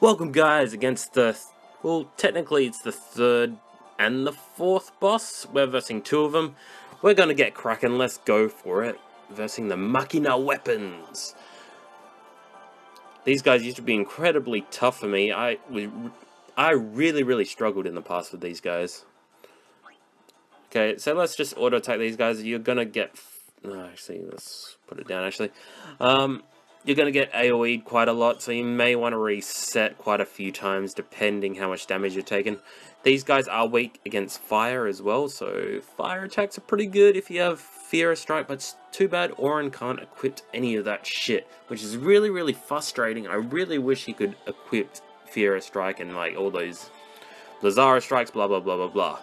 Welcome guys against the, well technically it's the third and the fourth boss. We're versing two of them. We're gonna get cracking, let's go for it. Versing the Machina weapons. These guys used to be incredibly tough for me. I really struggled in the past with these guys. Okay, so let's just auto attack these guys. You're gonna get, actually let's put it down actually. You're going to get AOE'd quite a lot, so you may want to reset quite a few times depending how much damage you're taking. These guys are weak against fire as well, so fire attacks are pretty good if you have Fear of Strike, but it's too bad Orin can't equip any of that shit, which is really frustrating. I really wish he could equip Fear of Strike and like all those Lazara strikes, blah blah blah blah blah.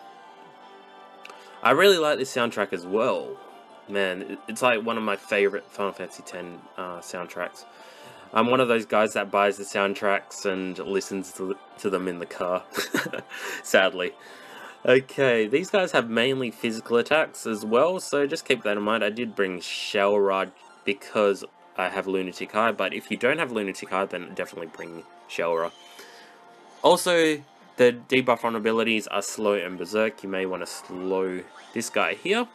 I really like this soundtrack as well. Man, it's like one of my favorite Final Fantasy X soundtracks. I'm one of those guys that buys the soundtracks and listens to them in the car, sadly. Okay, these guys have mainly physical attacks as well, so just keep that in mind. I did bring Shell Rod because I have Lunatic Eye, but if you don't have Lunatic Eye, then definitely bring Shell Rod. Also, the debuff vulnerabilities are slow and Berserk. You may want to slow this guy here.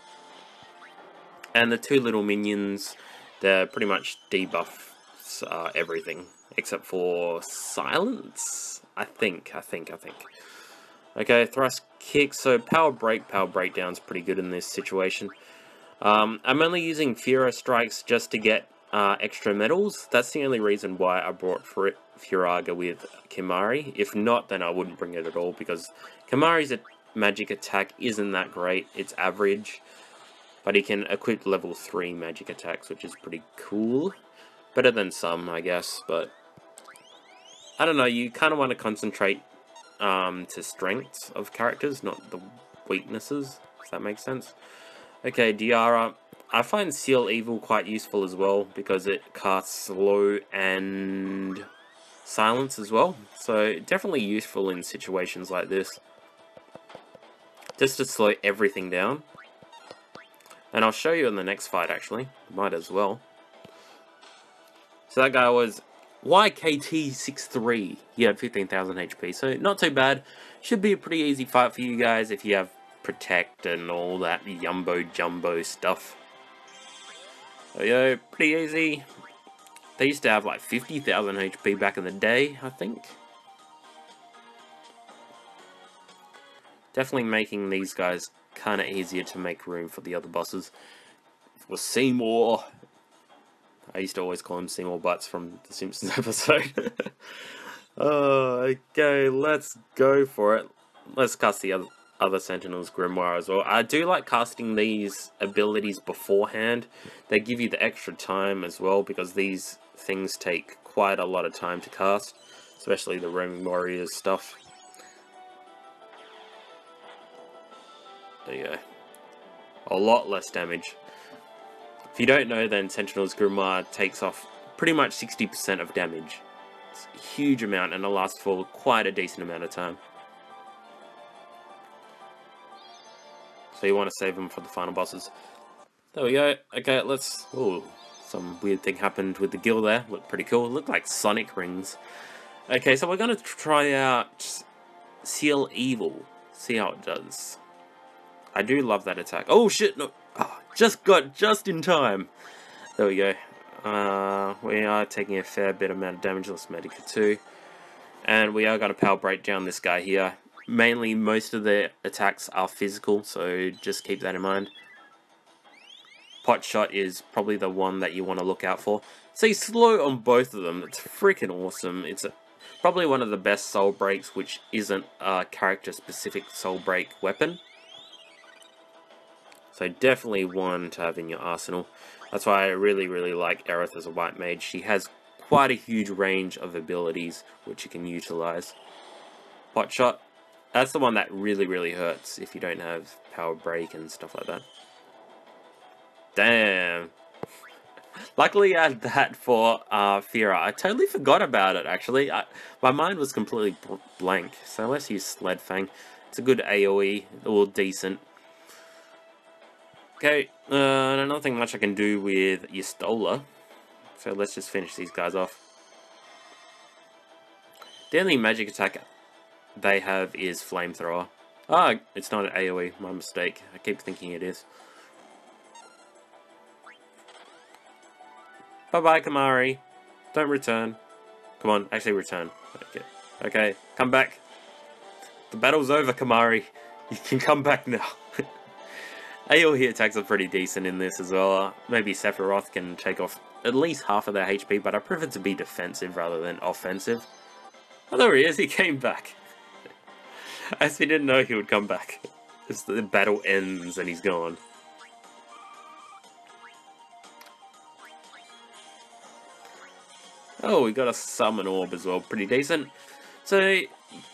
And the two little minions, they're pretty much debuff everything, except for silence, I think. Okay, thrust kick, so power breakdown's pretty good in this situation. I'm only using Fear Strikes just to get extra medals. That's the only reason why I brought Furaga with Kimahri. If not, then I wouldn't bring it at all, because Kimahri's magic attack isn't that great, it's average. But he can equip level 3 magic attacks, which is pretty cool. Better than some, I guess, but I don't know, you kind of want to concentrate to strengths of characters, not the weaknesses, if that makes sense. Okay, Diara. I find Seal Evil quite useful as well, because it casts slow and silence as well. So, definitely useful in situations like this. Just to slow everything down. And I'll show you in the next fight, actually. Might as well. So that guy was YKT-63. He had 15,000 HP, so not too bad. Should be a pretty easy fight for you guys if you have Protect and all that yumbo-jumbo stuff. So yeah, pretty easy. They used to have like 50,000 HP back in the day, I think. Definitely making these guys kind of easier to make room for the other bosses. Was Seymour. I used to always call him Seymour Butts from the Simpsons episode. Oh, okay, let's go for it. Let's cast the other Sentinel's Grimoire as well. I do like casting these abilities beforehand. They give you the extra time as well, because these things take quite a lot of time to cast, especially the Roaming Warriors stuff. There you go. A lot less damage. If you don't know, then Sentinel's Grimoire takes off pretty much 60% of damage. It's a huge amount, and it lasts for quite a decent amount of time. So you want to save them for the final bosses. There we go. Okay, let's... Ooh, some weird thing happened with the gill there. Looked pretty cool. It looked like Sonic rings. Okay, so we're going to try out Seal Evil. See how it does. I do love that attack. Oh shit, no. Oh, just in time. There we go. We are taking a fair bit amount of damage. Let's Medica 2. And we are going to power break down this guy here. Mainly, most of the attacks are physical, so just keep that in mind. Pot Shot is probably the one that you want to look out for. So he's slow on both of them. It's freaking awesome. It's probably one of the best soul breaks, which isn't a character-specific soul break weapon. So definitely one to have in your arsenal. That's why I really like Aerith as a white mage. She has quite a huge range of abilities which you can utilize. Pot Shot, that's the one that really hurts if you don't have power break and stuff like that. Damn. Luckily I had that for Fira. I totally forgot about it actually. My mind was completely blank. So let's use Sled Fang. It's a good AOE, all decent. Okay, nothing much I can do with Yestola, so let's just finish these guys off. The only magic attack they have is Flamethrower. Ah, it's not an AoE, my mistake. I keep thinking it is. Bye-bye, Kamari. Don't return. Come on, actually return. Okay. Okay, come back. The battle's over, Kamari. You can come back now. AOE attacks are pretty decent in this as well. Maybe Sephiroth can take off at least half of their HP, but I prefer to be defensive rather than offensive. Oh, there he is. He came back. I actually didn't know he would come back. Just the battle ends and he's gone. Oh, we got a summon orb as well. Pretty decent. So,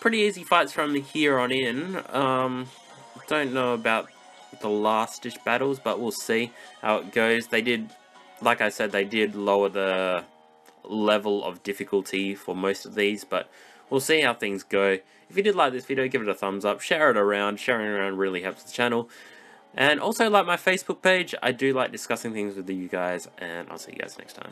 pretty easy fights from here on in. Don't know about the last-ish battles, but we'll see how it goes. They did, like I said, they did lower the level of difficulty for most of these, but we'll see how things go. If you did like this video, give it a thumbs up, share it around. Sharing it around really helps the channel. And also like my Facebook page. I do like discussing things with you guys, and I'll see you guys next time.